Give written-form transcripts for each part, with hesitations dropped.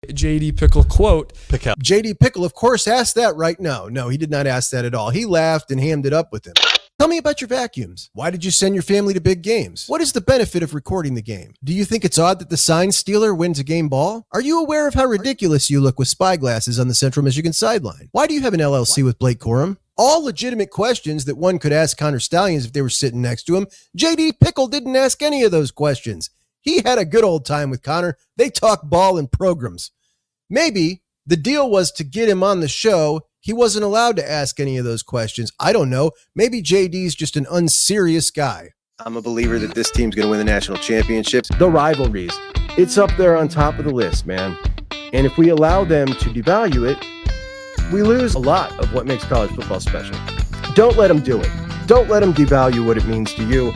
JD Pickle quote. JD Pickle, of course, asked that, right? No, he did not ask that at all. He laughed and hammed it up with him. Tell me about your vacuums. Why did you send your family to big games? What is the benefit of recording the game? Do you think it's odd that the sign stealer wins a game ball? Are you aware of how ridiculous you look with spy glasses on the Central Michigan sideline? Why do you have an LLC with Blake Corum? All legitimate questions that one could ask Conman Stalions if they were sitting next to him. JD Pickle didn't ask any of those questions. He had a good old time with Connor. They talk ball and programs. Maybe the deal was to get him on the show. He wasn't allowed to ask any of those questions. I don't know. Maybe JD's just an unserious guy. I'm a believer that this team's going to win the national championships. The rivalries, it's up there on top of the list, man. And if we allow them to devalue it, we lose a lot of what makes college football special. Don't let them do it. Don't let them devalue what it means to you.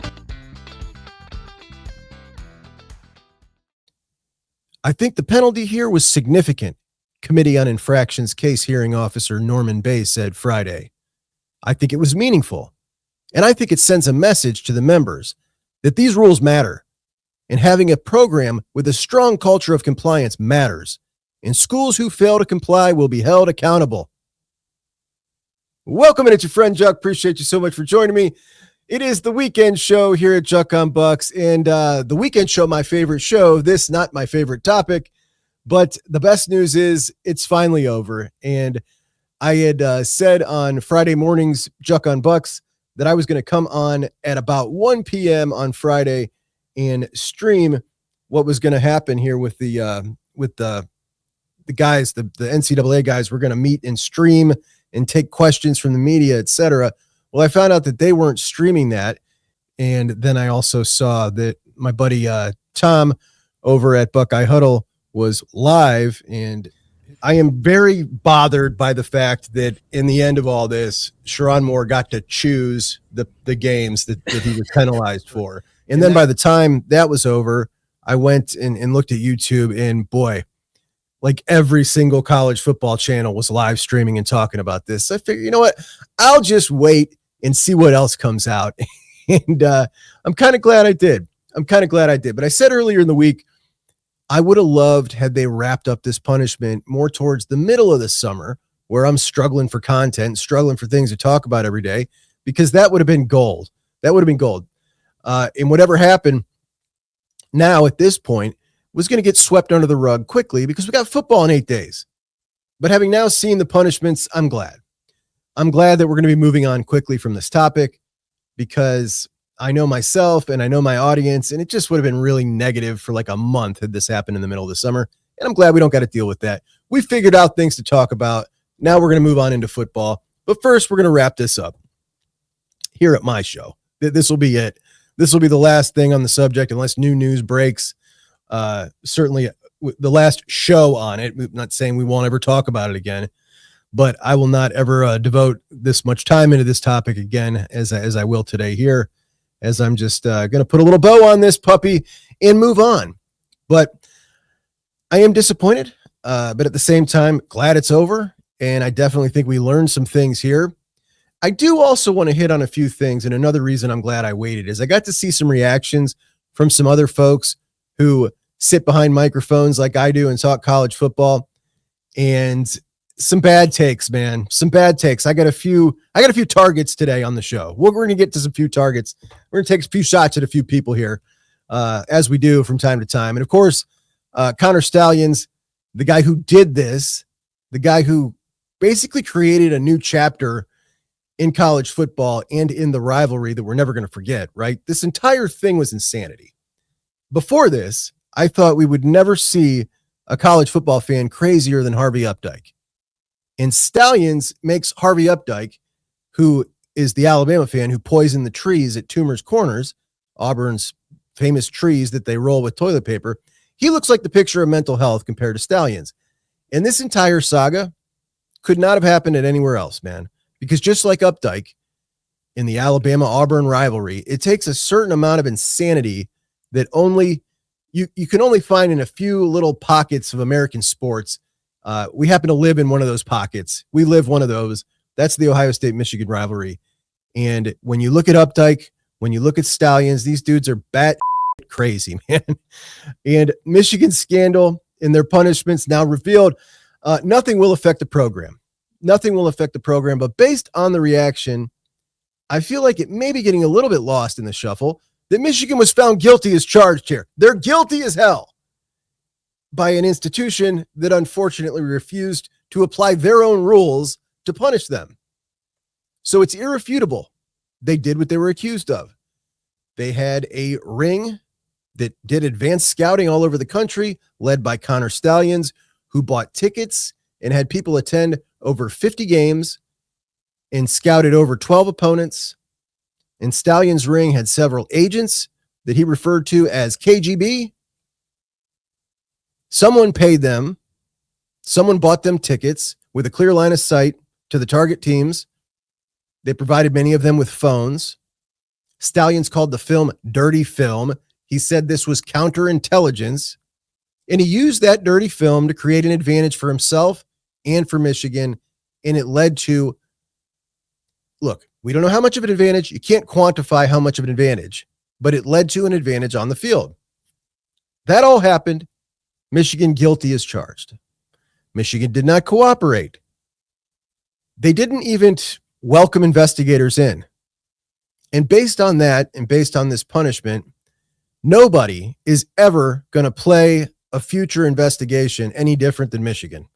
I think the penalty here was significant, Committee on Infractions Case Hearing Officer Norman Bay said Friday. I think it was meaningful, and I think it sends a message to the members that these rules matter, and having a program with a strong culture of compliance matters, and schools who fail to comply will be held accountable. Welcome, and it's your friend Juck. Appreciate you so much for joining me. It is the weekend show here at Juck on Bucks, and the weekend show, my favorite show. This, not my favorite topic, but the best news is it's finally over. And I had said on Friday mornings, Juck on Bucks, that I was going to come on at about 1 p.m. on Friday and stream what was going to happen here with the guys, the NCAA guys. We're going to meet and stream and take questions from the media, etc. Well, I found out that they weren't streaming that. And then I also saw that my buddy Tom over at Buckeye Huddle was live. And I am very bothered by the fact that in the end of all this, Sherrone Moore got to choose the games that he was penalized for. And then by the time that was over, I went and looked at YouTube, and boy, like every single college football channel was live streaming and talking about this. So I figured, you know what? I'll just wait and see what else comes out. And I'm kind of glad I did. But I said earlier in the week, I would have loved had they wrapped up this punishment more towards the middle of the summer, where I'm struggling for content, struggling for things to talk about every day, because that would have been gold. And whatever happened now at this point was going to get swept under the rug quickly, because we got football in 8 days. But having now seen the punishments, I'm glad. I'm glad that we're going to be moving on quickly from this topic, because I know myself and I know my audience, and it just would have been really negative for like a month had this happened in the middle of the summer. And I'm glad we don't got to deal with that. We figured out things to talk about. Now we're going to move on into football. But first, we're going to wrap this up here at my show. This will be it. This will be the last thing on the subject, unless new news breaks. Certainly the last show on it. I'm not saying we won't ever talk about it again, but I will not ever devote this much time into this topic again as I will today here, as I'm just going to put a little bow on this puppy and move on. But I am disappointed, but at the same time, glad it's over. And I definitely think we learned some things here. I do also want to hit on a few things. And another reason I'm glad I waited is I got to see some reactions from some other folks who sit behind microphones like I do and talk college football, and some bad takes, man. Some bad takes. I got a few targets today on the show. We're going to get to some few targets. We're going to take a few shots at a few people here, as we do from time to time. And of course, Conman Stalions, the guy who did this, the guy who basically created a new chapter in college football and in the rivalry that we're never going to forget, right? This entire thing was insanity. Before this, I thought we would never see a college football fan crazier than Harvey Updike. And Stalions makes Harvey Updike, who is the Alabama fan who poisoned the trees at Toomer's Corners, Auburn's famous trees that they roll with toilet paper. He looks like the picture of mental health compared to Stalions. And this entire saga could not have happened at anywhere else, man. Because just like Updike in the Alabama-Auburn rivalry, it takes a certain amount of insanity that only you can only find in a few little pockets of American sports. We happen to live in one of those pockets. We live one of those. That's the Ohio State-Michigan rivalry. And when you look at Updike, when you look at Stalions, these dudes are bat crazy, man. And Michigan scandal in their punishments now revealed. Nothing will affect the program. Nothing will affect the program. But based on the reaction, I feel like it may be getting a little bit lost in the shuffle that Michigan was found guilty as charged here. They're guilty as hell by an institution that unfortunately refused to apply their own rules to punish them. So it's irrefutable. They did what they were accused of. They had a ring that did advanced scouting all over the country, led by Conman Stalions, who bought tickets and had people attend over 50 games and scouted over 12 opponents. And Stalions' ring had several agents that he referred to as KGB. Someone paid them. Someone bought them tickets with a clear line of sight to the target teams. They provided many of them with phones. Stalions called the film dirty film. He said this was counterintelligence. And he used that dirty film to create an advantage for himself and for Michigan. And it led to, look, we don't know how much of an advantage. You can't quantify how much of an advantage, but it led to an advantage on the field. That all happened. Michigan guilty as charged. Michigan did not cooperate. They didn't even welcome investigators in. And based on that, and based on this punishment, nobody is ever going to play a future investigation any different than Michigan.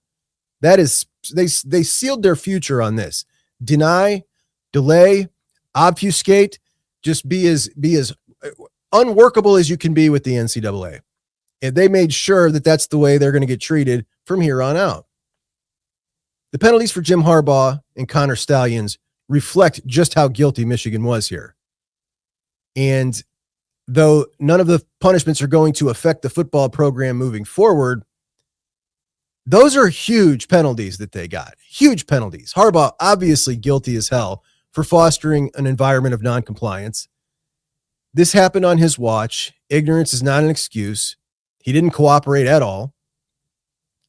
That is, they sealed their future on this. Deny, delay, obfuscate, just be as unworkable as you can be with the NCAA. And they made sure that that's the way they're going to get treated from here on out. The penalties for Jim Harbaugh and Conman Stalions reflect just how guilty Michigan was here. And though none of the punishments are going to affect the football program moving forward, those are huge penalties that they got. Huge penalties. Harbaugh, obviously guilty as hell for fostering an environment of noncompliance. This happened on his watch. Ignorance is not an excuse. He didn't cooperate at all.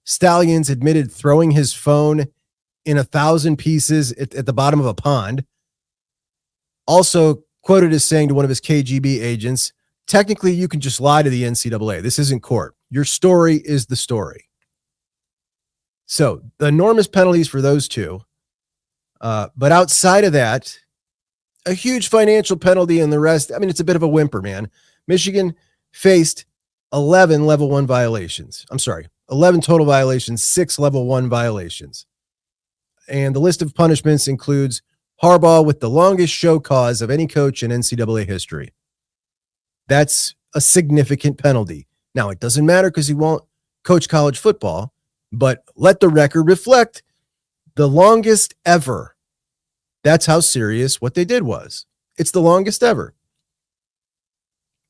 Stalions admitted throwing his phone in 1,000 pieces at the bottom of a pond. Also quoted as saying to one of his KGB agents, technically you can just lie to the NCAA. This isn't court. Your story is the story. So the enormous penalties for those two. But outside of that, a huge financial penalty and the rest. I mean, it's a bit of a whimper, man. Michigan faced 11 level 1 violations. 11 total violations, 6 level 1 violations. And the list of punishments includes Harbaugh with the longest show cause of any coach in NCAA history. That's a significant penalty. Now, it doesn't matter because he won't coach college football, but let the record reflect the longest ever. That's how serious what they did was. It's the longest ever.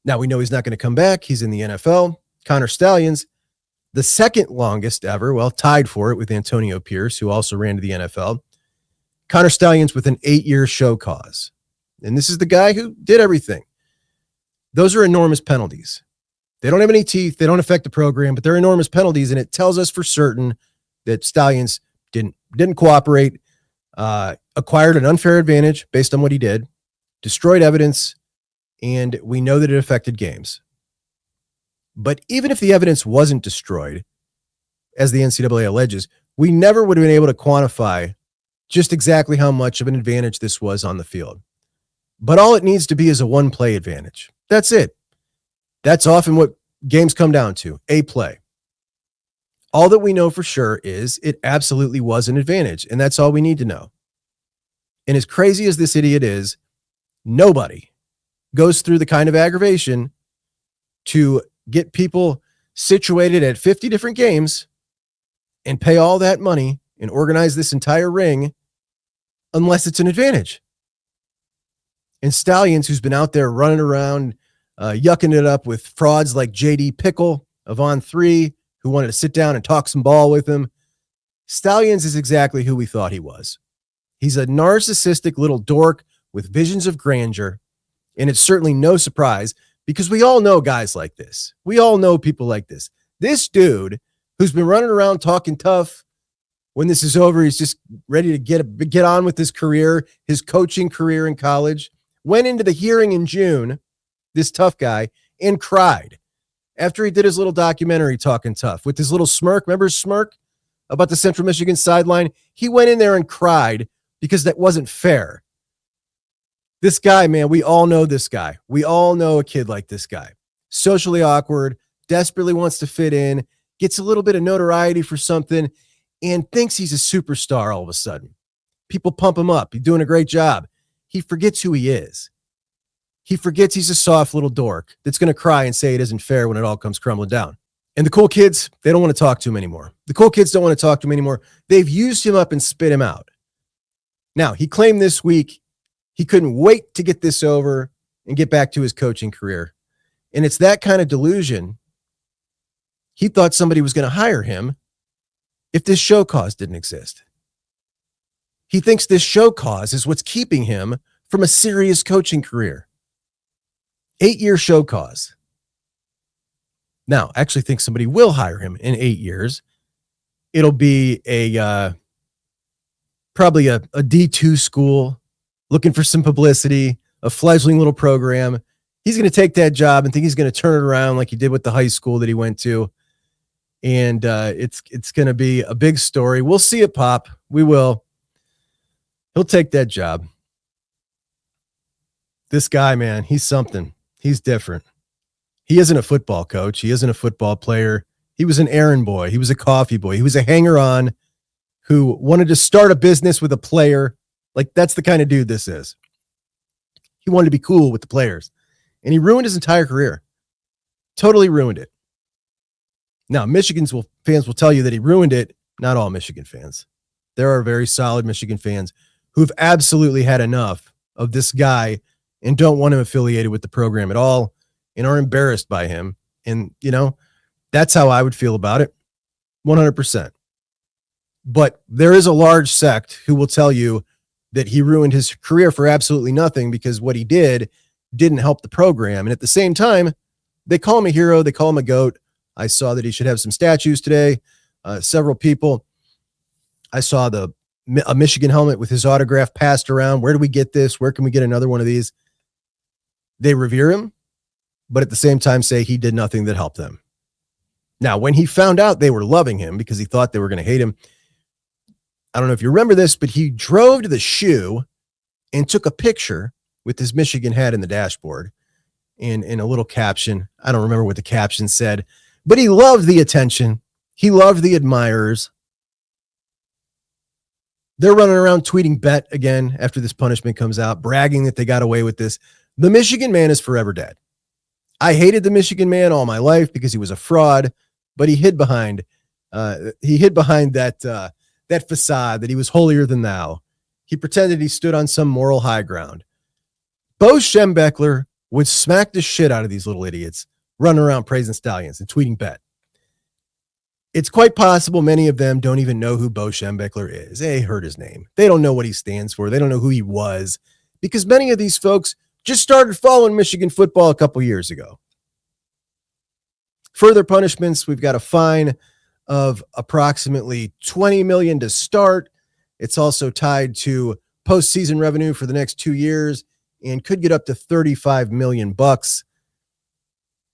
Now, we know he's not going to come back. He's in the NFL. Conman Stalions, the second longest ever, well, tied for it with Antonio Pierce, who also ran to the NFL. Conman Stalions with an 8-year show cause. And this is the guy who did everything. Those are enormous penalties. They don't have any teeth. They don't affect the program, but they're enormous penalties. And it tells us for certain that Stalions didn't cooperate, acquired an unfair advantage based on what he did, destroyed evidence, and we know that it affected games. But even if the evidence wasn't destroyed, as the NCAA alleges, we never would have been able to quantify just exactly how much of an advantage this was on the field. But all it needs to be is a one-play advantage. That's it. That's often what games come down to, a play. All that we know for sure is it absolutely was an advantage, and that's all we need to know. And as crazy as this idiot is, nobody goes through the kind of aggravation to get people situated at 50 different games and pay all that money and organize this entire ring unless it's an advantage. And Stalions, who's been out there running around, yucking it up with frauds like J.D. Pickle of On3, who wanted to sit down and talk some ball with him. Stalions is exactly who we thought he was. He's a narcissistic little dork with visions of grandeur. And it's certainly no surprise because we all know guys like this. We all know people like this. This dude who's been running around talking tough, when this is over, he's just ready to get on with his career, his coaching career in college, went into the hearing in June, this tough guy, and cried after he did his little documentary talking tough with his little smirk. Remember his smirk about the Central Michigan sideline? He went in there and cried because that wasn't fair. This guy, man, we all know this guy. We all know a kid like this guy. Socially awkward, desperately wants to fit in, gets a little bit of notoriety for something, and thinks he's a superstar all of a sudden. People pump him up. He's doing a great job. He forgets who he is. He forgets he's a soft little dork that's going to cry and say it isn't fair when it all comes crumbling down. And the cool kids, they don't want to talk to him anymore. The cool kids don't want to talk to him anymore. They've used him up and spit him out. Now, he claimed this week he couldn't wait to get this over and get back to his coaching career. And it's that kind of delusion. He thought somebody was going to hire him if this show cause didn't exist. He thinks this show cause is what's keeping him from a serious coaching career. 8-year show cause. Now, I actually think somebody will hire him in 8 years. It'll be probably a D2 school looking for some publicity, a fledgling little program. He's going to take that job and think he's going to turn it around like he did with the high school that he went to. And it's going to be a big story. We'll see it pop. We will. He'll take that job. This guy, man, he's something. He's different. He isn't a football coach. He isn't a football player. He was an errand boy. He was a coffee boy. He was a hanger-on who wanted to start a business with a player. Like, that's the kind of dude this is. He wanted to be cool with the players. And he ruined his entire career. Totally ruined it. Now, fans will tell you that he ruined it. Not all Michigan fans. There are very solid Michigan fans who've absolutely had enough of this guy and don't want him affiliated with the program at all and are embarrassed by him. And, that's how I would feel about it. 100%. But there is a large sect who will tell you that he ruined his career for absolutely nothing because what he did didn't help the program. And at the same time, they call him a hero. They call him a GOAT. I saw that he should have some statues today. Several people. I saw a Michigan helmet with his autograph passed around. Where do we get this? Where can we get another one of these? They revere him, but at the same time say he did nothing that helped them. Now, when he found out they were loving him because he thought they were going to hate him, I don't know if you remember this, but he drove to the shoe and took a picture with his Michigan hat in the dashboard and in a little caption. I don't remember what the caption said, but he loved the attention. He loved the admirers. They're running around tweeting bet again after this punishment comes out, bragging that they got away with this. The Michigan man is forever dead. I hated the Michigan man all my life because he was a fraud, but he hid behind that facade that he was holier than thou. He pretended he stood on some moral high ground. Bo Schembechler would smack the shit out of these little idiots running around praising Stalions and tweeting bet. It's quite possible many of them don't even know who Bo Schembechler is. They heard his name. They don't know what he stands for. They don't know who he was because many of these folks just started following Michigan football a couple years ago. Further punishments, we've got a fine of approximately $20 million to start. It's also tied to postseason revenue for the next 2 years and could get up to $35 million.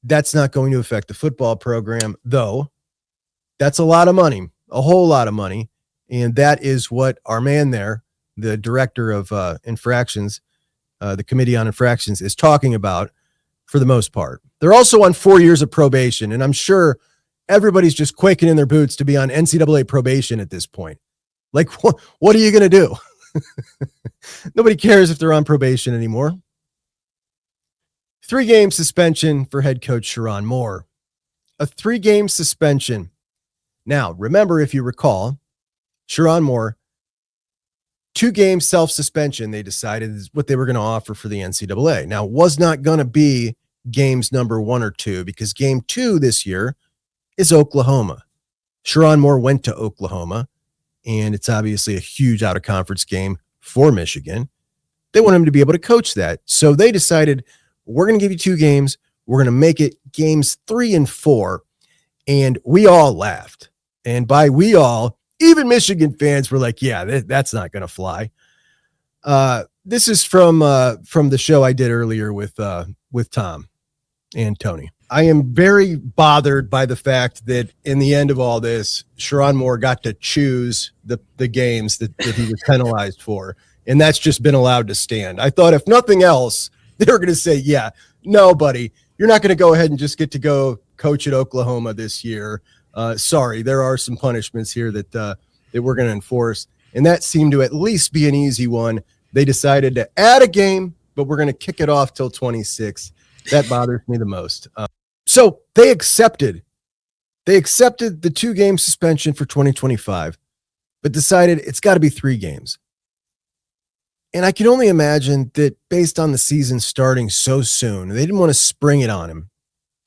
That's not going to affect the football program, though. That's a lot of money, a whole lot of money. And that is what our man there, the director of infractions, the Committee on Infractions, is talking about for the most part. They're also on 4 years of probation, and I'm sure everybody's just quaking in their boots to be on NCAA probation at this point. Like, what are you going to do? Nobody cares if they're on probation anymore. 3-game suspension for head coach Sherrone Moore. A 3-game suspension. Now, remember, if you recall, Sherrone Moore, 2-game self-suspension, they decided is what they were going to offer for the NCAA. Now, it was not going to be games number 1 or 2 because game 2 this year is Oklahoma. Sherrone Moore went to Oklahoma, and it's obviously a huge out-of-conference game for Michigan. They want him to be able to coach that. So they decided, we're going to give you 2 games. We're going to make it games 3 and 4. And we all laughed. And by we all, even Michigan fans were like, yeah, that's not going to fly. This is from the show I did earlier with Tom and Tony. I am very bothered by the fact that in the end of all this, Sharon Moore got to choose the games that he was penalized for. And that's just been allowed to stand. I thought if nothing else, they were going to say, yeah, no, buddy, you're not going to go ahead and just get to go coach at Oklahoma this year. Sorry, there are some punishments here that we're going to enforce. And that seemed to at least be an easy one. They decided to add a game, but we're going to kick it off till 26. That bothers me the most. So they accepted the 2-game suspension for 2025, but decided it's got to be 3 games. And I can only imagine that based on the season starting so soon, they didn't want to spring it on him.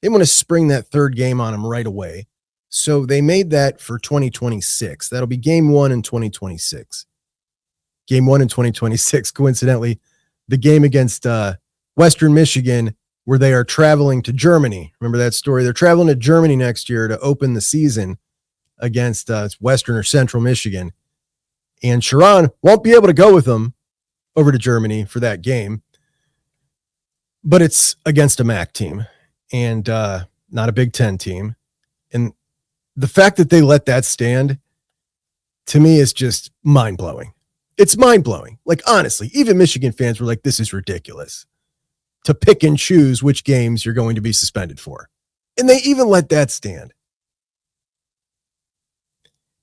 They want to spring that 3rd game on him right away. So they made that for 2026. That'll be game 1 in 2026. Game 1 in 2026, coincidentally, the game against Western Michigan, where they are traveling to Germany. Remember that story? They're traveling to Germany next year to open the season against Western or Central Michigan. And Sharon won't be able to go with them over to Germany for that game. But it's against a MAC team and not a Big Ten team. And the fact that they let that stand, to me, is just mind-blowing. It's mind-blowing. Like, honestly, even Michigan fans were like, this is ridiculous to pick and choose which games you're going to be suspended for. And they even let that stand.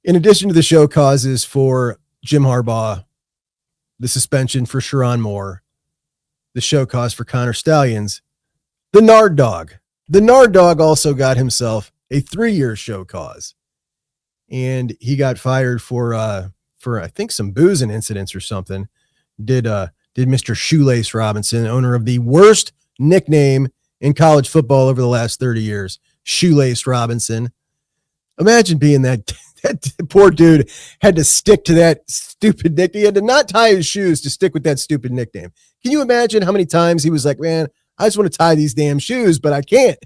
In addition to the show causes for Jim Harbaugh, the suspension for Sharon Moore, the show cause for Conman Stalions, the Nard Dog. The Nard Dog also got himself a 3-year show cause. And he got fired for I think some boozing incidents or something. Did Mr. Shoelace Robinson, owner of the worst nickname in college football over the last 30 years, Shoelace Robinson. Imagine being that poor dude had to stick to that stupid nickname. He had to not tie his shoes to stick with that stupid nickname. Can you imagine how many times he was like, man, I just want to tie these damn shoes, but I can't.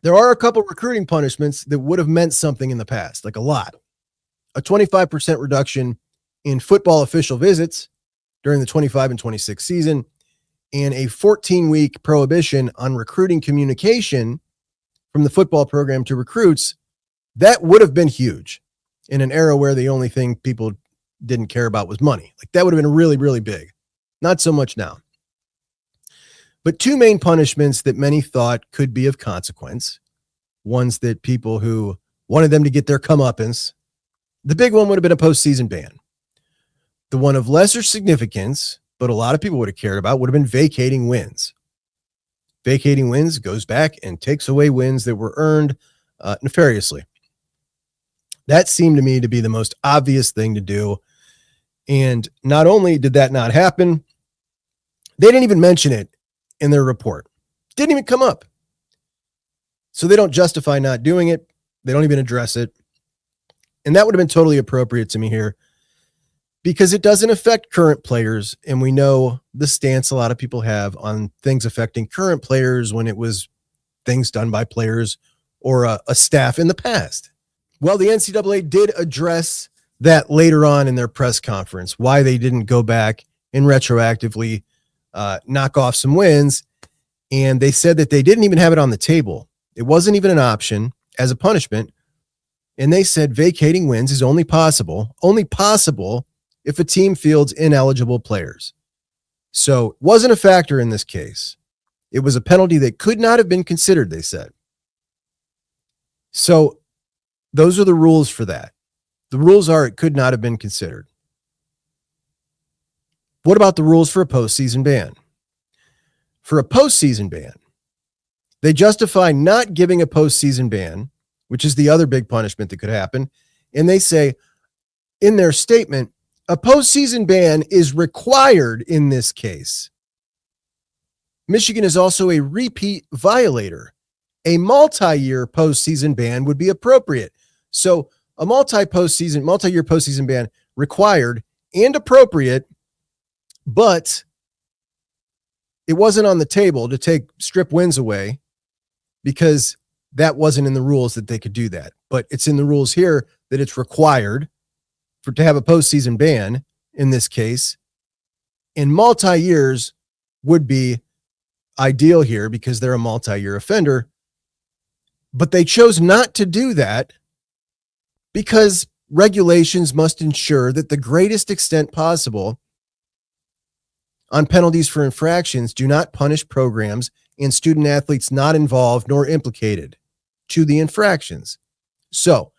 There are a couple recruiting punishments that would have meant something in the past, like a lot. A 25% reduction in football official visits during the 25 and 26 season, and a 14-week prohibition on recruiting communication from the football program to recruits. That would have been huge in an era where the only thing people didn't care about was money. Like, that would have been really, really big. Not so much now. But 2 main punishments that many thought could be of consequence, ones that people who wanted them to get their comeuppance. The big one would have been a postseason ban. The one of lesser significance, but a lot of people would have cared about, would have been vacating wins. Vacating wins goes back and takes away wins that were earned nefariously. That seemed to me to be the most obvious thing to do. And not only did that not happen, they didn't even mention it in their report. Didn't even come up. So they don't justify not doing it. They don't even address it. And that would have been totally appropriate to me here because it doesn't affect current players. And we know the stance a lot of people have on things affecting current players when it was things done by players or a staff in the past. Well, the NCAA did address that later on in their press conference, why they didn't go back and retroactively knock off some wins. And they said that they didn't even have it on the table. It wasn't even an option as a punishment. And they said vacating wins is only possible if a team fields ineligible players. So it wasn't a factor in this case. It was a penalty that could not have been considered, they said. So those are the rules for that. The rules are it could not have been considered. What about the rules for a postseason ban? For a postseason ban, they justify not giving a postseason ban, which is the other big punishment that could happen. And they say in their statement, a postseason ban is required in this case. Michigan is also a repeat violator. A multi-year postseason ban would be appropriate. So a multi-year postseason ban required and appropriate, but it wasn't on the table to strip wins away because that wasn't in the rules that they could do that. But it's in the rules here that it's required to have a postseason ban in this case. And multi-years would be ideal here because they're a multi-year offender. But they chose not to do that because regulations must ensure that the greatest extent possible on penalties for infractions do not punish programs and student athletes not involved nor implicated to the infractions. So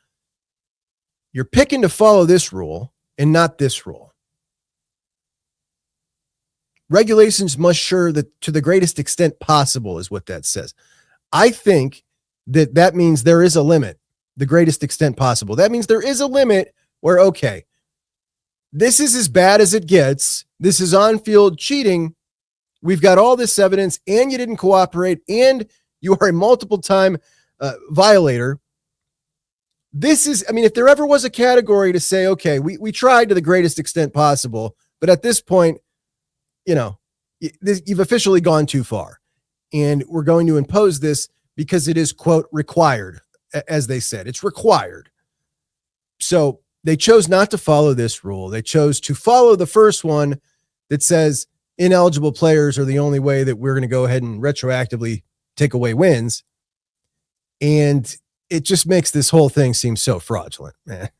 you're picking to follow this rule and not this rule. Regulations must ensure that to the greatest extent possible is what that says. I think that means there is a limit, the greatest extent possible. That means there is a limit where, okay, this is as bad as it gets. This is on-field cheating. We've got all this evidence, and you didn't cooperate, and you are a multiple-time violator. This is, I mean, if there ever was a category to say, okay, we tried to the greatest extent possible, but at this point, you know, you've officially gone too far, and we're going to impose this because it is, quote, required, as they said. It's required. So they chose not to follow this rule. They chose to follow the first one that says ineligible players are the only way that we're going to go ahead and retroactively take away wins. And it just makes this whole thing seem so fraudulent, man.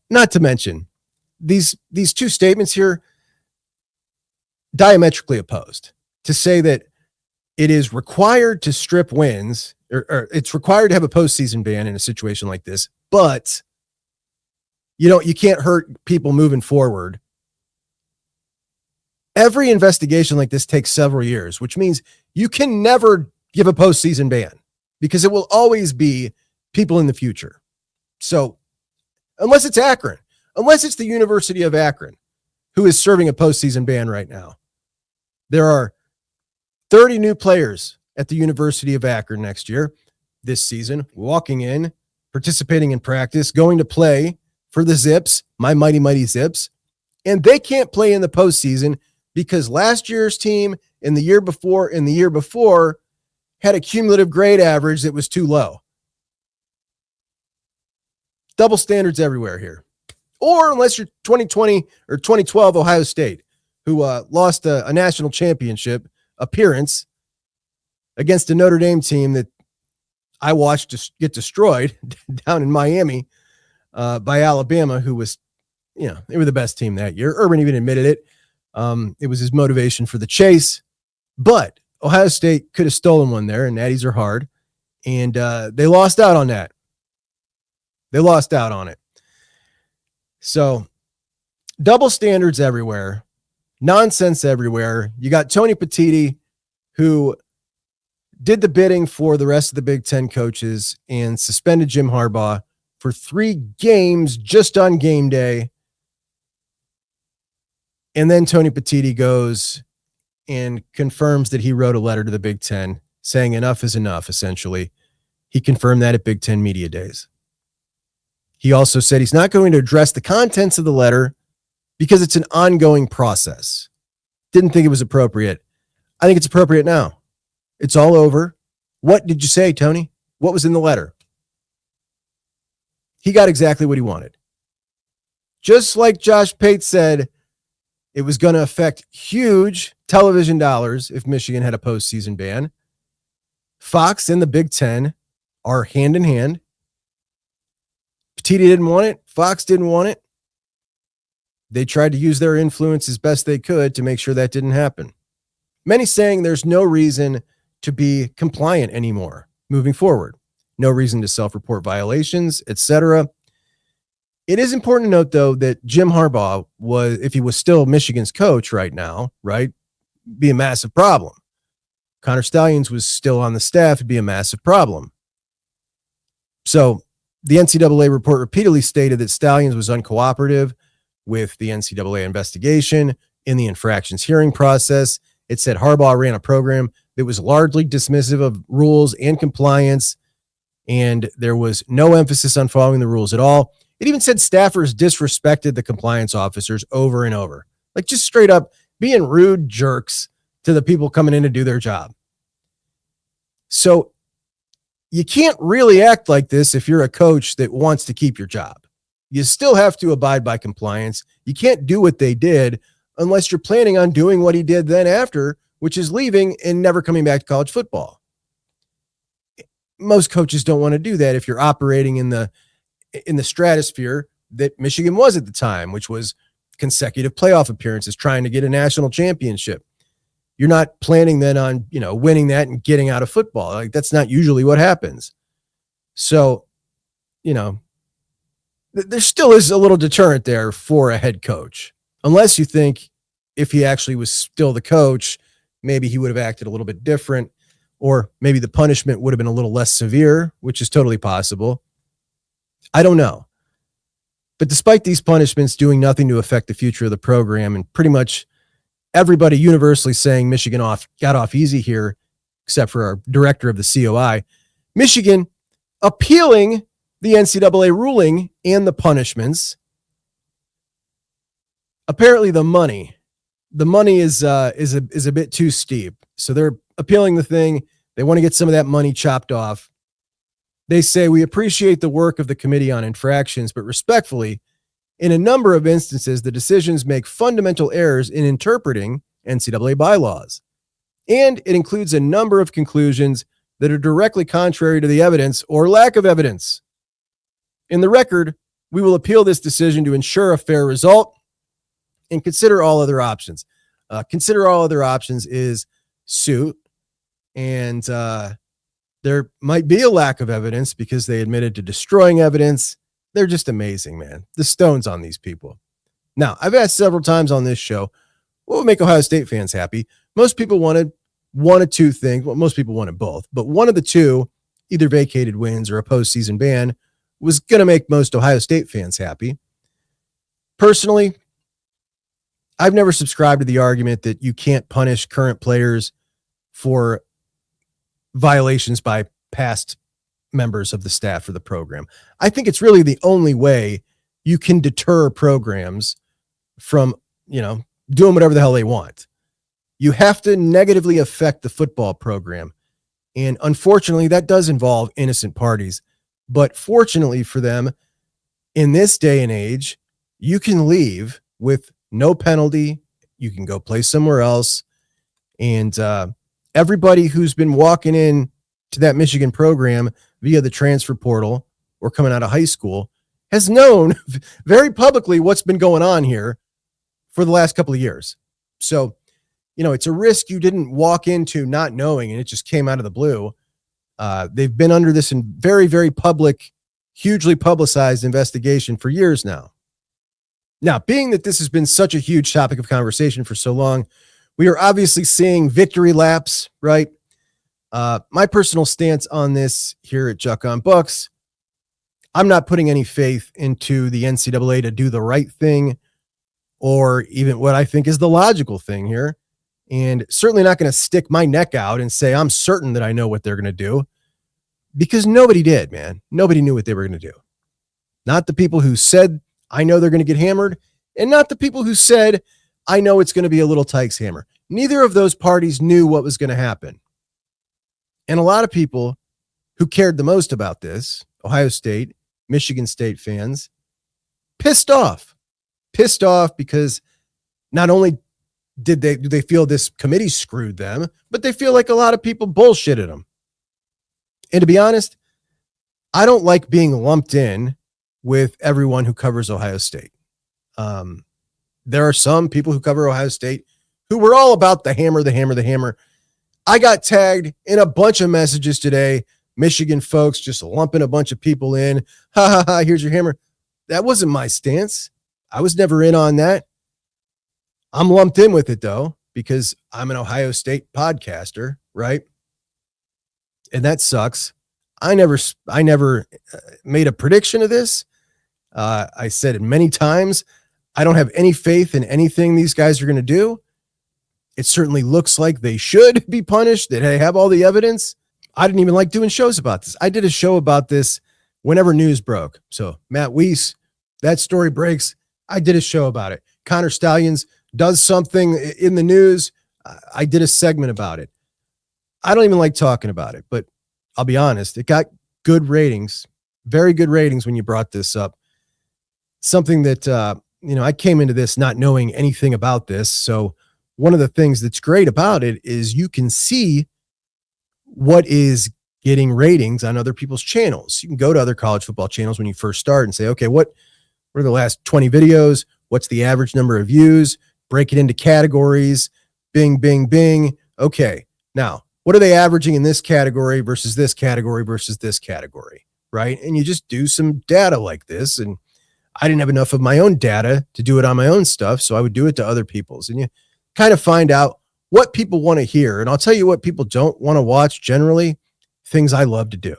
Not to mention these two statements here, diametrically opposed. To say that it is required to strip wins, or it's required to have a postseason ban in a situation like this, but you can't hurt people moving forward. Every investigation like this takes several years, which means you can never give a postseason ban because it will always be people in the future. So unless it's Akron, unless it's the University of Akron, who is serving a postseason ban right now, there are 30 new players at the University of Akron next year, this season, walking in, participating in practice, going to play for the Zips, my mighty, mighty Zips. And they can't play in the postseason because last year's team and the year before had a cumulative grade average that was too low. Double standards everywhere here. Or unless you're 2020 or 2012 Ohio State, who lost a national championship appearance against a Notre Dame team that I watched just get destroyed down in Miami by Alabama, who was, they were the best team that year. Urban even admitted it. It was his motivation for the chase, but Ohio State could have stolen one there, and natties are hard. And they lost out on that. They lost out on it. So double standards everywhere. Nonsense everywhere. You got Tony Petitti, who did the bidding for the rest of the Big Ten coaches and suspended Jim Harbaugh for 3 games just on game day. And then Tony Petitti goes and confirms that he wrote a letter to the Big Ten saying enough is enough, essentially. He confirmed that at Big Ten Media Days. He also said he's not going to address the contents of the letter because it's an ongoing process. Didn't think it was appropriate. I think it's appropriate now. It's all over. What did you say, Tony? What was in the letter? He got exactly what he wanted. Just like Josh Pate said, it was going to affect huge television dollars if Michigan had a postseason ban. Fox and the Big Ten are hand in hand. Petitti didn't want it. Fox didn't want it. They tried to use their influence as best they could to make sure that didn't happen. Many saying there's no reason to be compliant anymore moving forward. No reason to self-report violations, etc. It is important to note, though, that Jim Harbaugh was, if he was still Michigan's coach right now, right, be a massive problem. Conman Stalions was still on the staff, it'd be a massive problem. So the NCAA report repeatedly stated that Stalions was uncooperative with the NCAA investigation in the infractions hearing process. It said Harbaugh ran a program that was largely dismissive of rules and compliance, and there was no emphasis on following the rules at all. It even said staffers disrespected the compliance officers over and over, like just straight up being rude jerks to the people coming in to do their job. So you can't really act like this if you're a coach that wants to keep your job. You still have to abide by compliance. You can't do what they did unless you're planning on doing what he did then after, which is leaving and never coming back to college football. Most coaches don't want to do that if you're operating in the stratosphere that Michigan was at the time, which was consecutive playoff appearances, trying to get a national championship. You're not planning then on, winning that and getting out of football. Like, that's not usually what happens. So, there still is a little deterrent there for a head coach, unless you think if he actually was still the coach, maybe he would have acted a little bit different, or maybe the punishment would have been a little less severe, which is totally possible. I don't know. But despite these punishments doing nothing to affect the future of the program, and pretty much everybody universally saying Michigan got off easy here, except for our director of the COI, Michigan appealing the NCAA ruling and the punishments. Apparently the money is a bit too steep. So they're appealing the thing. They want to get some of that money chopped off. They say, we appreciate the work of the Committee on Infractions, but respectfully, in a number of instances, the decisions make fundamental errors in interpreting NCAA bylaws. And it includes a number of conclusions that are directly contrary to the evidence or lack of evidence. In the record, we will appeal this decision to ensure a fair result and consider all other options. Consider all other options is suit, and there might be a lack of evidence because they admitted to destroying evidence. They're just amazing, man. The stones on these people. Now, I've asked several times on this show, what would make Ohio State fans happy? Most people wanted one of two things. Well, most people wanted both, but one of the two, either vacated wins or a postseason ban, was going to make most Ohio State fans happy. Personally, I've never subscribed to the argument that you can't punish current players for violations by past members of the staff or the program. I think it's really the only way you can deter programs from, doing whatever the hell they want. You have to negatively affect the football program. And unfortunately, that does involve innocent parties. But fortunately for them, in this day and age, you can leave with no penalty. You can go play somewhere else. And everybody who's been walking in to that Michigan program via the transfer portal or coming out of high school has known very publicly what's been going on here for the last couple of years. So, it's a risk you didn't walk into not knowing, and it just came out of the blue. They've been under this in very, very public, hugely publicized investigation for years now. Now, being that this has been such a huge topic of conversation for so long, we are obviously seeing victory laps, right? My personal stance on this here at Juck on Bucks, I'm not putting any faith into the NCAA to do the right thing or even what I think is the logical thing here. And certainly not going to stick my neck out and say, I'm certain that I know what they're going to do, because nobody did, man. Nobody knew what they were going to do. Not the people who said, I know they're going to get hammered, and not the people who said, I know it's going to be a little Tykes hammer. Neither of those parties knew what was going to happen. And a lot of people who cared the most about this, Ohio State, Michigan State fans, pissed off because not only do they feel this committee screwed them, but they feel like a lot of people bullshitted them. And to be honest, I don't like being lumped in with everyone who covers Ohio State. There are some people who cover Ohio State who were all about the hammer, the hammer, the hammer. I got tagged in a bunch of messages today. Michigan folks just lumping a bunch of people in. Ha ha ha, here's your hammer. That wasn't my stance. I was never in on that. I'm lumped in with it though, because I'm an Ohio State podcaster, right? And that sucks. I never made a prediction of this. I said it many times. I don't have any faith in anything these guys are going to do. It certainly looks like they should be punished, that they have all the evidence. I didn't even like doing shows about this. I did a show about this whenever news broke. So Matt Weiss, that story breaks, I did a show about it. Conman Stalions does something in the news, I did a segment about it. I don't even like talking about it, but I'll be honest, it got good ratings, very good ratings when you brought this up. Something that I came into this not knowing anything about this. So one of the things that's great about it is you can see what is getting ratings on other people's channels. You can go to other college football channels when you first start and say, okay, what are the last 20 videos? What's the average number of views? Break it into categories. Bing, bing, bing. Okay. Now, what are they averaging in this category versus this category versus this category? Right. And you just do some data like this. And I didn't have enough of my own data to do it on my own stuff. So I would do it to other people's, and you kind of find out what people want to hear. And I'll tell you what people don't want to watch generally, things I love to do.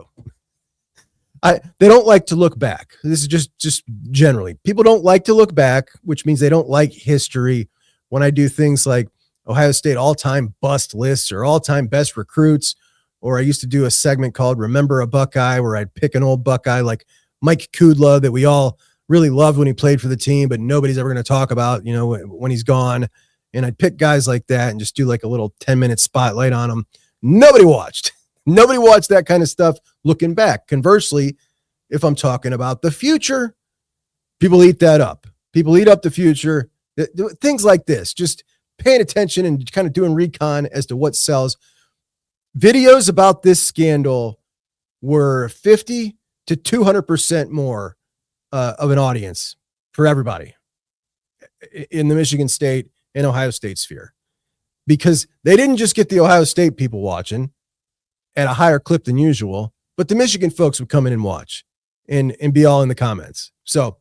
They don't like to look back. This is just generally. People don't like to look back, which means they don't like history. When I do things like Ohio State all-time bust lists or all-time best recruits, or I used to do a segment called Remember a Buckeye, where I'd pick an old Buckeye like Mike Kudla that we all really loved when he played for the team, but nobody's ever going to talk about, when he's gone. And I'd pick guys like that and just do like a little 10-minute spotlight on them. Nobody watched. Nobody watched that kind of stuff looking back. Conversely, if I'm talking about the future, people eat that up. People eat up the future. Things like this, just paying attention and kind of doing recon as to what sells. Videos about this scandal were 50 to 200% more of an audience for everybody in the Michigan State and Ohio State sphere, because they didn't just get the Ohio State people watching at a higher clip than usual, but the Michigan folks would come in and watch and be all in the comments. So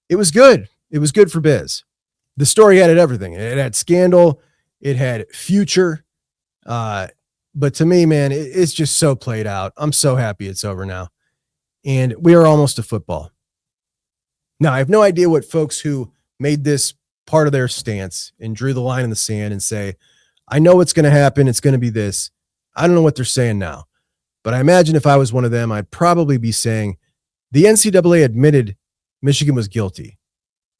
it was good. It was good for biz. The story had everything. It had scandal. It had future. But to me, man, it's just so played out. I'm so happy it's over now. And we are almost to football. Now, I have no idea what folks who made this part of their stance and drew the line in the sand and say, I know what's going to happen. It's going to be this. I don't know what they're saying now. But I imagine if I was one of them, I'd probably be saying the NCAA admitted Michigan was guilty.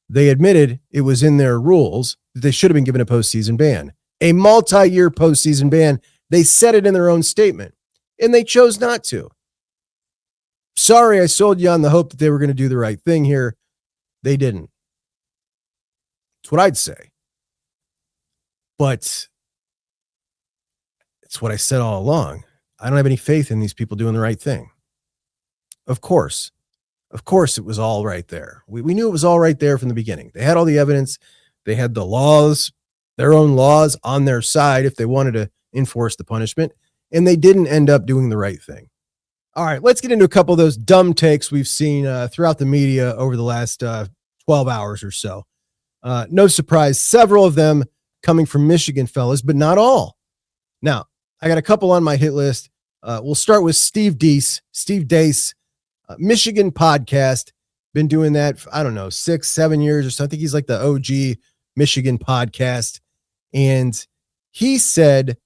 They admitted it was in their rules that they should have been given a postseason ban, a multi-year postseason ban. They said it in their own statement, and they chose not to. Sorry, I sold you on the hope that they were going to do the right thing here. They didn't. That's what I'd say. But it's what I said all along. I don't have any faith in these people doing the right thing. Of course it was all right there. We knew it was all right there from the beginning. They had all the evidence. They had the laws, their own laws on their side if they wanted to enforce the punishment, and they didn't end up doing the right thing. All right, let's get into a couple of those dumb takes we've seen throughout the media over the last 12 hours or so. No surprise, several of them coming from Michigan fellas, but not all. Now, I got a couple on my hit list. We'll start with Steve Deace, Michigan podcast. Been doing that, for, 6-7 years or so. I think he's like the OG Michigan podcast. And he said,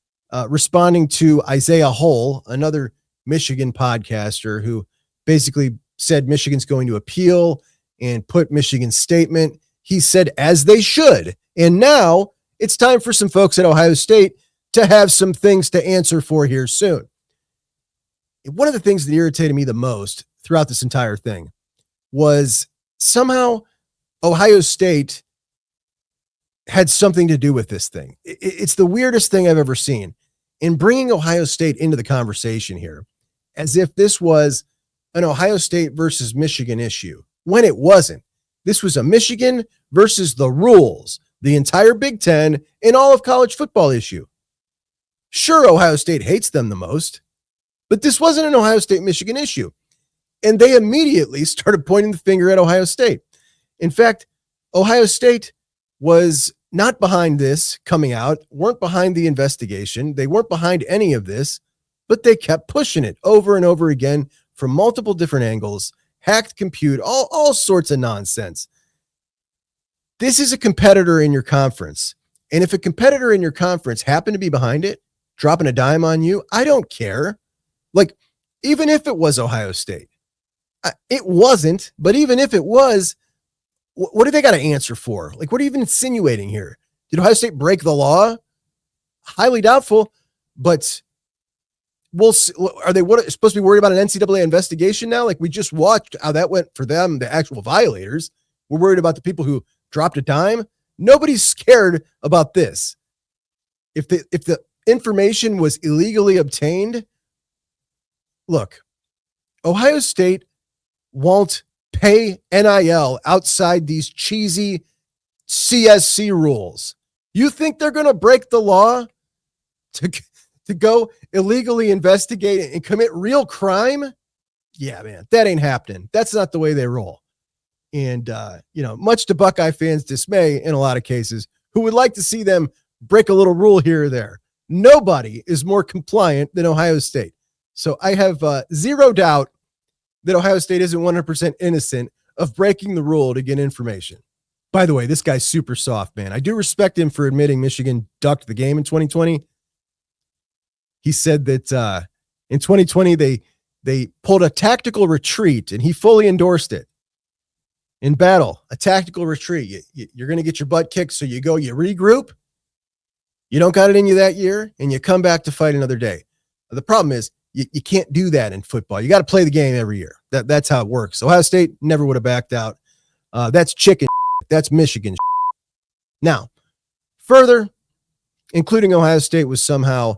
responding to Isaiah Hull, another Michigan podcaster who basically said Michigan's going to appeal and put Michigan's statement. He said, as they should. And now it's time for some folks at Ohio State to have some things to answer for here soon. One of the things that irritated me the most throughout this entire thing was somehow Ohio State had something to do with this thing. It's the weirdest thing I've ever seen. In bringing Ohio State into the conversation here, as if this was an Ohio State versus Michigan issue, when it wasn't. This was a Michigan versus the rules, the entire Big Ten, and all of college football issue. Sure, Ohio State hates them the most, but this wasn't an Ohio State-Michigan issue. And they immediately started pointing the finger at Ohio State. In fact, Ohio State was not behind this coming out, weren't behind the investigation. They weren't behind any of this, but they kept pushing it over and over again from multiple different angles, hacked compute, all sorts of nonsense. This is a competitor in your conference. And if a competitor in your conference happened to be behind it, dropping a dime on you, I don't care. Like, even if it was Ohio State, it wasn't, but even if it was, what do they got to answer for? Like, what are you even insinuating here? Did Ohio State break the law? Highly doubtful, but we'll see. Are they supposed to be worried about an NCAA investigation now? Like, we just watched how that went for them, the actual violators. We're worried about the people who dropped a dime. Nobody's scared about this. If the information was illegally obtained, look, Ohio State won't pay NIL outside these cheesy CSC rules. You think they're going to break the law to go illegally investigate and commit real crime? Yeah, man, that ain't happening. That's not the way they roll. And, much to Buckeye fans' dismay in a lot of cases, who would like to see them break a little rule here or there. Nobody is more compliant than Ohio State. So I have zero doubt that Ohio State isn't 100% innocent of breaking the rule to get information. By the way, this guy's super soft, man. I do respect him for admitting Michigan ducked the game in 2020. He said that in 2020, they pulled a tactical retreat, and he fully endorsed it. In battle, a tactical retreat. You're going to get your butt kicked, so you regroup. You don't got it in you that year, and you come back to fight another day. The problem is you can't do that in football. You got to play the game every year. That's how it works. Ohio State never would have backed out. That's chicken. That's Michigan. Now, further, including Ohio State was somehow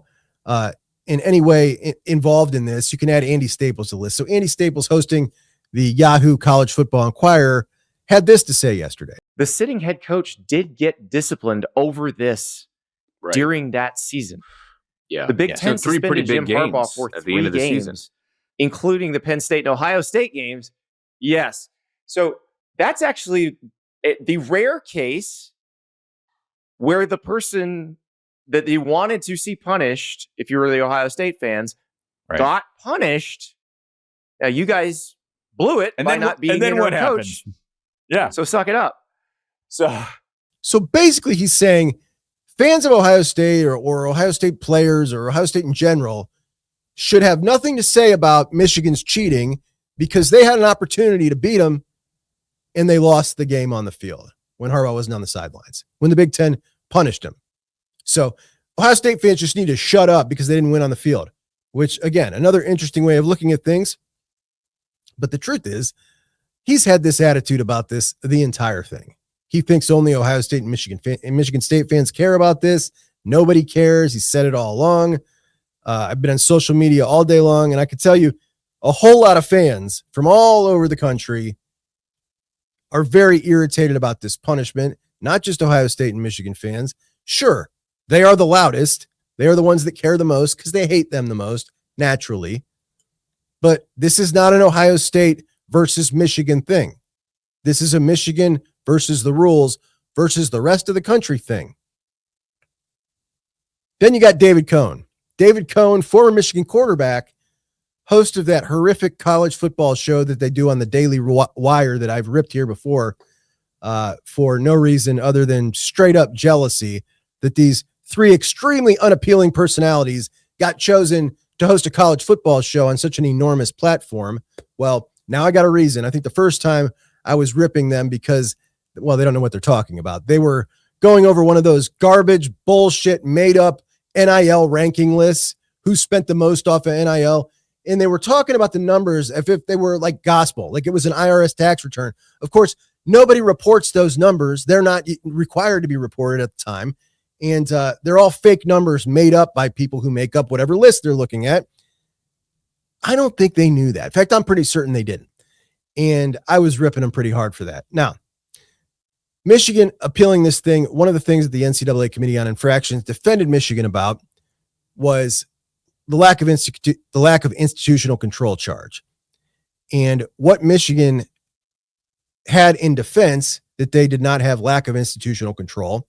in any way involved in this, you can add Andy Staples to the list. So Andy Staples, hosting the Yahoo College Football Inquirer, had this to say yesterday. The sitting head coach did get disciplined over this during that season. Yeah. The Big Ten so 3 pretty suspended big Jim games Harbaugh for at 3 the end of the games, season, including the Penn State and Ohio State games. Yes. So that's actually the rare case where the person that they wanted to see punished, if you were the Ohio State fans, got punished. Now, you guys blew it by not being interim what coach. happened? Yeah. So suck it up. So basically he's saying fans of Ohio State or Ohio State players or Ohio State in general should have nothing to say about Michigan's cheating because they had an opportunity to beat them and they lost the game on the field when Harbaugh wasn't on the sidelines, when the Big Ten punished him. So Ohio State fans just need to shut up because they didn't win on the field, which, again, another interesting way of looking at things. But the truth is, he's had this attitude about this the entire thing. He thinks only Ohio State and Michigan State fans care about this. Nobody cares. He said it all along. I've been on social media all day long, and I could tell you a whole lot of fans from all over the country are very irritated about this punishment, not just Ohio State and Michigan fans. Sure, they are the loudest. They are the ones that care the most because they hate them the most, naturally. But this is not an Ohio State versus Michigan thing. This is a Michigan versus the rules versus the rest of the country thing. Then you got David Cohn. David Cohn, former Michigan quarterback, host of that horrific college football show that they do on the Daily Wire that I've ripped here before for no reason other than straight up jealousy that these 3 extremely unappealing personalities got chosen to host a college football show on such an enormous platform. Well, now I got a reason. I think the first time I was ripping them because, well, they don't know what they're talking about. They were going over one of those garbage, bullshit, made up NIL ranking lists, who spent the most off of NIL. And they were talking about the numbers as if they were like gospel, like it was an IRS tax return. Of course, nobody reports those numbers. They're not required to be reported at the time. And they're all fake numbers made up by people who make up whatever list they're looking at. I don't think they knew that. In fact, I'm pretty certain they didn't. And I was ripping them pretty hard for that. Now, Michigan appealing this thing, one of the things that the NCAA Committee on Infractions defended Michigan about was the lack of institutional control charge. And what Michigan had in defense that they did not have lack of institutional control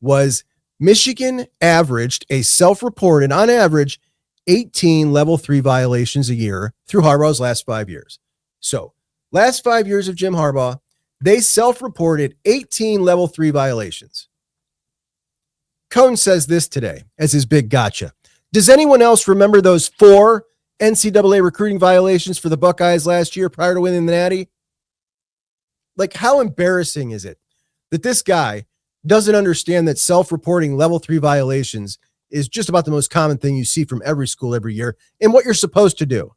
was Michigan averaged a self-reported, on average, 18 level 3 violations a year through Harbaugh's last 5 years. So last 5 years of Jim Harbaugh, they self-reported 18 level 3 violations. Cohn says this today as his big gotcha. Does anyone else remember those 4 NCAA recruiting violations for the Buckeyes last year prior to winning the Natty? Like, how embarrassing is it that this guy doesn't understand that self-reporting level 3 violations is just about the most common thing you see from every school every year and what you're supposed to do.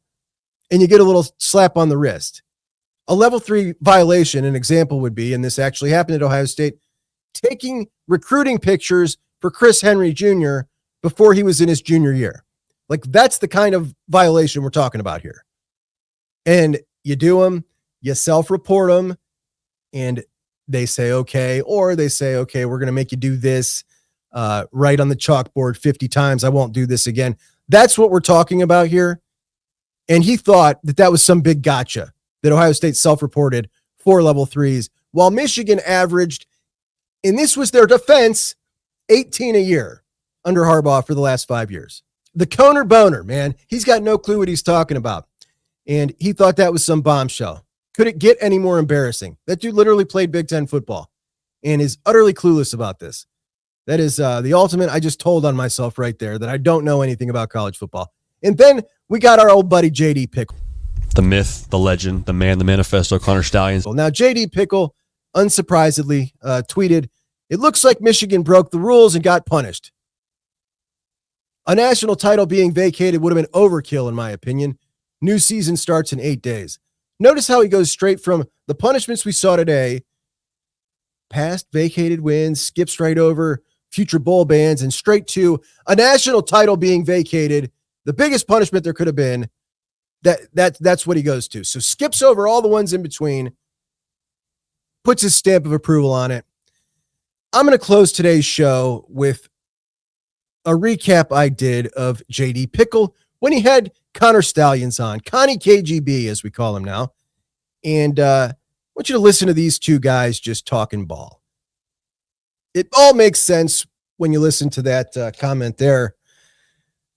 And you get a little slap on the wrist. A level 3 violation, an example would be, and this actually happened at Ohio State, taking recruiting pictures for Chris Henry Jr. before he was in his junior year. Like, that's the kind of violation we're talking about here. And you do them, you self-report them, and they say, okay, or they say, okay, we're going to make you do this, write on the chalkboard 50 times. I won't do this again. That's what we're talking about here. And he thought that that was some big gotcha, that Ohio State self-reported 4 level 3s, while Michigan averaged, and this was their defense, 18 a year under Harbaugh for the last 5 years. The Coner Boner, man, he's got no clue what he's talking about. And he thought that was some bombshell. Could it get any more embarrassing? That dude literally played Big Ten football and is utterly clueless about this. That is the ultimate. I just told on myself right there that I don't know anything about college football. And then we got our old buddy JD Pickle. The myth, the legend, the man, the manifesto, Conman Stalions. Now, JD Pickle, unsurprisingly, tweeted, "It looks like Michigan broke the rules and got punished. A national title being vacated would have been overkill, in my opinion. New season starts in 8 days." Notice how he goes straight from the punishments we saw today, past vacated wins, skips right over future bowl bans, and straight to a national title being vacated, the biggest punishment there could have been. That's what he goes to. So skips over all the ones in between, puts his stamp of approval on it. I'm going to close today's show with a recap I did of JD Pickle when he had Conman Stalions on, Connie KGB, as we call him now. And I want you to listen to these two guys just talking ball. It all makes sense when you listen to that comment there,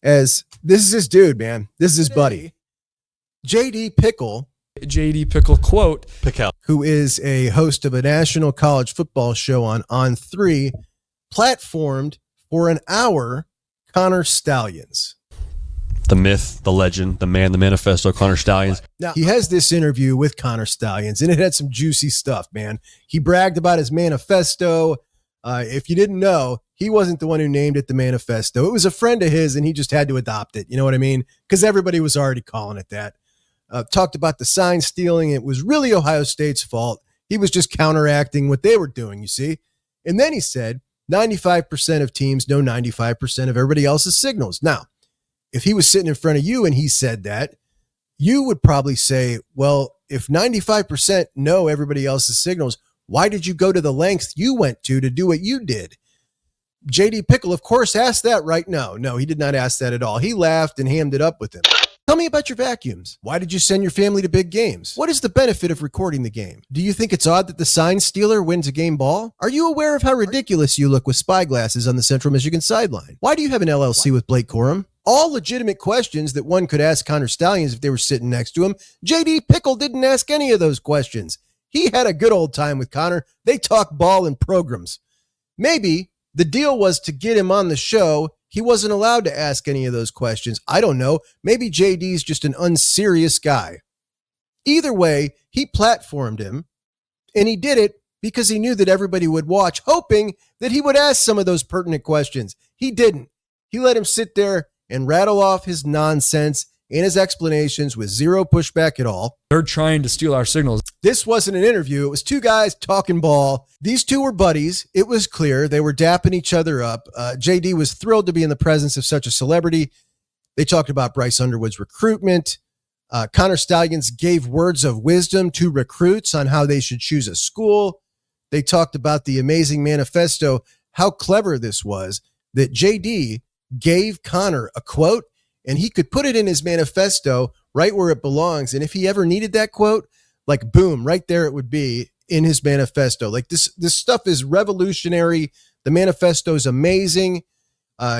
as this is his dude, man. This is his buddy. JD Pickle. JD Pickle quote, Pickle, who is a host of a national college football show on On3, platformed for an hour Conman Stalions. The myth, the legend, the man, the manifesto, Conman Stalions. Now, he has this interview with Conman Stalions, and it had some juicy stuff, man. He bragged about his manifesto. If you didn't know, he wasn't the one who named it the manifesto. It was a friend of his, and he just had to adopt it. You know what I mean? Because everybody was already calling it that. Talked about the sign stealing. It was really Ohio State's fault. He was just counteracting what they were doing, you see? And then he said 95% of teams know 95% of everybody else's signals. Now, if he was sitting in front of you and he said that, you would probably say, well, if 95% know everybody else's signals, why did you go to the length you went to do what you did? JD Pickle, of course, asked that, right? No, he did not ask that at all. He laughed and hammed it up with him. Tell me about your vacuums. Why did you send your family to big games? What is the benefit of recording the game? Do you think it's odd that the sign stealer wins a game ball? Are you aware of how ridiculous you look with spyglasses on the Central Michigan sideline? Why do you have an LLC with Blake Corum? All legitimate questions that one could ask Conman Stalions if they were sitting next to him. JD Pickle didn't ask any of those questions. He had a good old time with Conner. They talk ball in programs. Maybe the deal was to get him on the show. He wasn't allowed to ask any of those questions. I don't know. Maybe JD's just an unserious guy. Either way, he platformed him, and he did it because he knew that everybody would watch, hoping that he would ask some of those pertinent questions. He didn't. He let him sit there and rattle off his nonsense and his explanations with zero pushback at all. They're trying to steal our signals. This wasn't an interview. It was two guys talking ball. These two were buddies. It was clear. They were dapping each other up. JD was thrilled to be in the presence of such a celebrity. They talked about Bryce Underwood's recruitment. Conman Stalions gave words of wisdom to recruits on how they should choose a school. They talked about the amazing manifesto, how clever this was, that JD gave Conner a quote, and he could put it in his manifesto right where it belongs. And if he ever needed that quote, like boom, right there it would be in his manifesto. Like this stuff is revolutionary. The manifesto is amazing.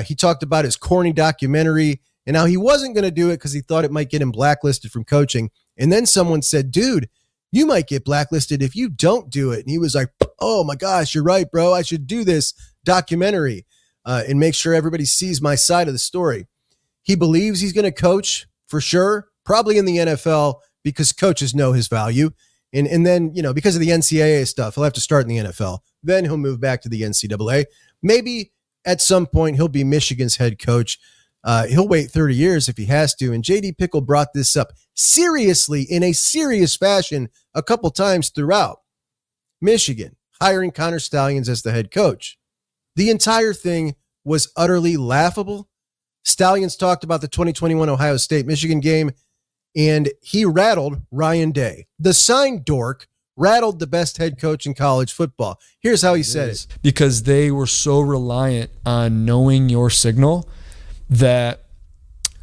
He talked about his corny documentary and how he wasn't going to do it because he thought it might get him blacklisted from coaching. And then someone said, dude, you might get blacklisted if you don't do it. And he was like, oh my gosh, you're right, bro. I should do this documentary and make sure everybody sees my side of the story. He believes he's going to coach for sure, probably in the NFL, because coaches know his value. And then, because of the NCAA stuff, he'll have to start in the NFL. Then he'll move back to the NCAA. Maybe at some point he'll be Michigan's head coach. He'll wait 30 years if he has to. And J.D. Pickle brought this up seriously in a serious fashion a couple times throughout. Michigan hiring Conman Stalions as the head coach. The entire thing was utterly laughable. Stalions talked about the 2021 Ohio State-Michigan game, and he rattled Ryan Day. The sign dork rattled the best head coach in college football. Here's how he said it. Because they were so reliant on knowing your signal that,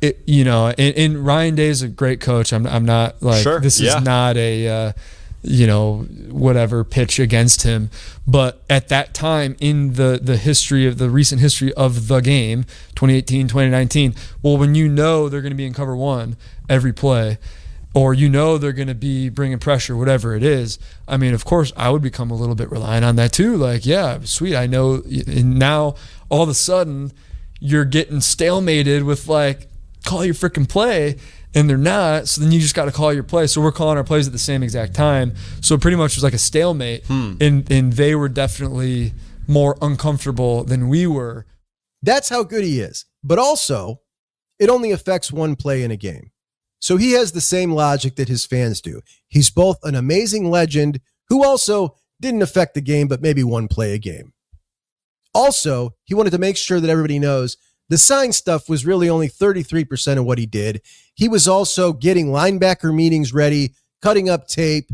and Ryan Day is a great coach. I'm not like, Sure, this is not a, whatever pitch against him. But at that time in the recent history of the game, 2018, 2019, well, when they're going to be in cover one every play, or they're going to be bringing pressure, whatever it is, I mean, of course, I would become a little bit reliant on that too. Like, yeah, sweet, I know. And now all of a sudden you're getting stalemated with like, call your freaking play, and they're not. So then you just got to call your play. So we're calling our plays at the same exact time. So pretty much it was like a stalemate, and they were definitely more uncomfortable than we were. That's how good he is. But also, it only affects one play in a game. So he has the same logic that his fans do. He's both an amazing legend who also didn't affect the game, but maybe one play a game. Also, he wanted to make sure that everybody knows the sign stuff was really only 33% of what he did. He was also getting linebacker meetings ready, cutting up tape.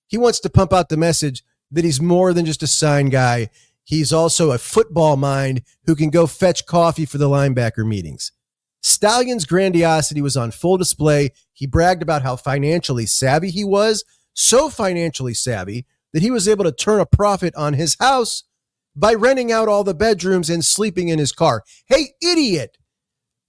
He wants to pump out the message that he's more than just a sign guy. He's also a football mind who can go fetch coffee for the linebacker meetings. Stalions' grandiosity was on full display. He bragged about how financially savvy he was, so financially savvy that he was able to turn a profit on his house by renting out all the bedrooms and sleeping in his car. Hey, idiot.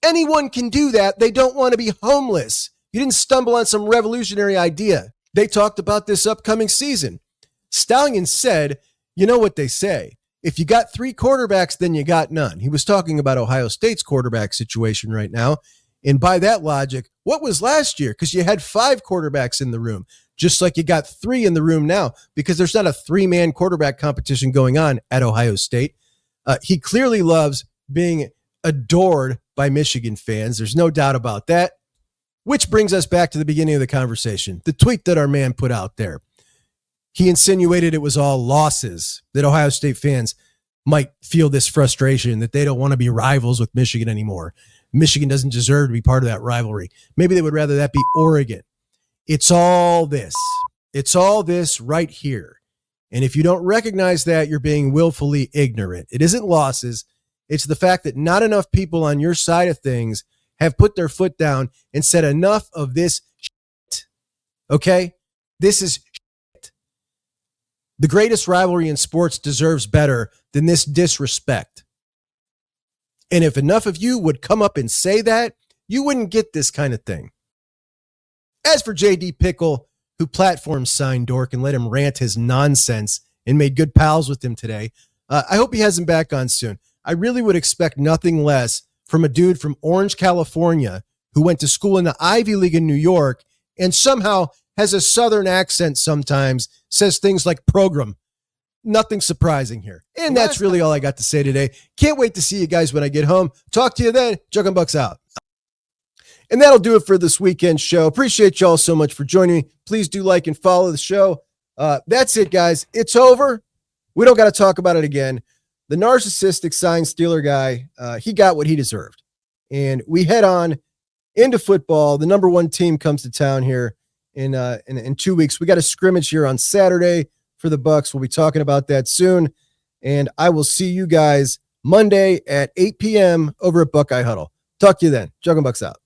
Anyone can do that. They don't want to be homeless. You didn't stumble on some revolutionary idea. They talked about this upcoming season. Stalions said, you know what they say. If you got 3 quarterbacks, then you got none. He was talking about Ohio State's quarterback situation right now. And by that logic, what was last year? Because you had 5 quarterbacks in the room, just like you got 3 in the room now, because there's not a 3-man quarterback competition going on at Ohio State. He clearly loves being adored by Michigan fans. There's no doubt about that. Which brings us back to the beginning of the conversation, the tweet that our man put out there. He insinuated it was all losses, that Ohio State fans might feel this frustration, that they don't want to be rivals with Michigan anymore. Michigan doesn't deserve to be part of that rivalry. Maybe they would rather that be Oregon. It's all this. It's all this right here. And if you don't recognize that, you're being willfully ignorant. It isn't losses. It's the fact that not enough people on your side of things have put their foot down and said enough of this shit. Okay? This is shit. The greatest rivalry in sports deserves better than this disrespect. And if enough of you would come up and say that, you wouldn't get this kind of thing. As for J.D. Pickle, who platformed Sign Dork and let him rant his nonsense and made good pals with him today, I hope he has him back on soon. I really would expect nothing less from a dude from Orange, California, who went to school in the Ivy League in New York and somehow has a Southern accent sometimes, says things like program. Nothing surprising here. And that's really all I got to say today. Can't wait to see you guys when I get home. Talk to you then. Juck Bucks out. And that'll do it for this weekend show. Appreciate y'all so much for joining me. Please do like and follow the show. That's it, guys. It's over. We don't got to talk about it again. The narcissistic sign stealer guy, he got what he deserved. And we head on into football. The number 1 team comes to town here in 2 weeks. We got a scrimmage here on Saturday for the Bucks. We'll be talking about that soon. And I will see you guys Monday at 8 p.m. over at Buckeye Huddle. Talk to you then. Juck Bucks out.